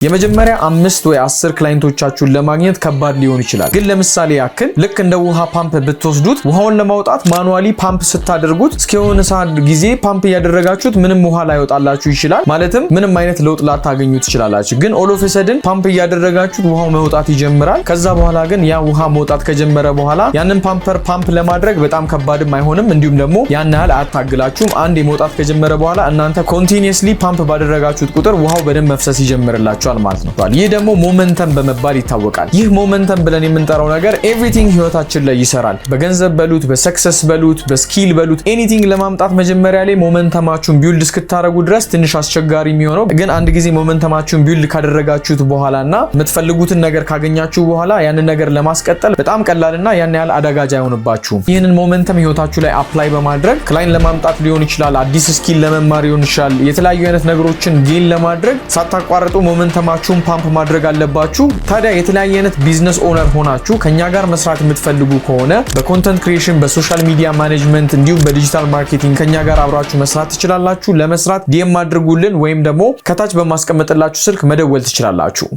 የመጀመሪያ 5 ወይ 10 ክላይንቶቻችሁን ለማግኘት ከባድ ሊሆን ይችላል። ግን ለምሳሌ ያክል ልክ እንደ ውሃ ፓምፕ ብትወስዱት ውሃውን ለማውጣት ማኑዋሊ ፓምፕ ስታደርጉት እስከሆነ ሰዓት ጊዜ ፓምፕ ያደረጋችሁት ምንም ውሃ ላይወጣላችሁ ይችላል። ማለትም ምንም አይነት ለውጥ ላታገኙ ትችላላችሁ። ግን ኦል ኦፍ ሰደን ፓምፕ ያደረጋችሁት ውሃው መውጣት ይጀምራል። ከዛ በኋላ ግን ያ ውሃ መውጣት ከጀመረ በኋላ ያንን ፓምፕ ለማድረግ በጣም ከባድም አይሆንም። እንዲሁም ደግሞ ያን ያህል አታግላችሁም። አንድ የመውጣት ከጀመረ በኋላ እናንተ ኮንቲኒየስሊ ፓምፕ ባደረጋችሁት ቁጥር ውሃው በደንብ መፍሰስ ይጀምርላችኋል ማለት ነው። ይህ ደግሞ ሞመንተም በመባል ይታወቃል። ይህ ሞመንተም ብለን የምንጠራው ነገር ኤቭሪቲንግ ህይወታችን ላይ ይሰራል። በገንዘብ በሉት፣ በሰክሰስ በሉት፣ በስኪል በሉት ኤኒቲንግ ለማምጣት መጀመሪያ ላይ ሞመንተማችሁን ቢልድ እስክታረጉ ድረስ ትንሽ አስቸጋሪ የሚሆነው ግን አንድ ጊዜ ሞመንተማችሁን ቢልድ ካደረጋችሁት በኋላና የምትፈልጉትን ነገር ካገኛችሁ በኋላ ያንን ነገር ለማስቀጠል በጣም ቀላልና ያን ያህል አዳጋጅ አይሆንባችሁም። ይህንን ሞመንተም ህይወታችሁ ላይ አፕላይ በማድረግ ክላይንት ለማምጣት ሊሆን ይችላል፣ አዲስ ስኪል ለመማር ሊሆን ይችላል፣ የተለያዩ አይነት ነገሮችን ጌን ለማድረግ ሳታቋርጡ ሞመንተማችሁን ፓምፕ ማድረግ አለባችሁ። ታዲያ የተለያየ አይነት ቢዝነስ ኦነር ሆናችሁ ከኛ ጋር መስራት የምትፈልጉ ከሆነ በኮንተንት ክሪኤሽን፣ በሶሻል ሚዲያ ማኔጅመንት እንዲሁም በዲጂታል ማርኬቲንግ ከኛ ጋር አብራችሁ መስራት ትችላላችሁ። ለመስራት ዲኤም አድርጉልን ወይም ደግሞ ከታች በማስቀመጥላችሁ ስልክ መደወል ትችላላችሁ።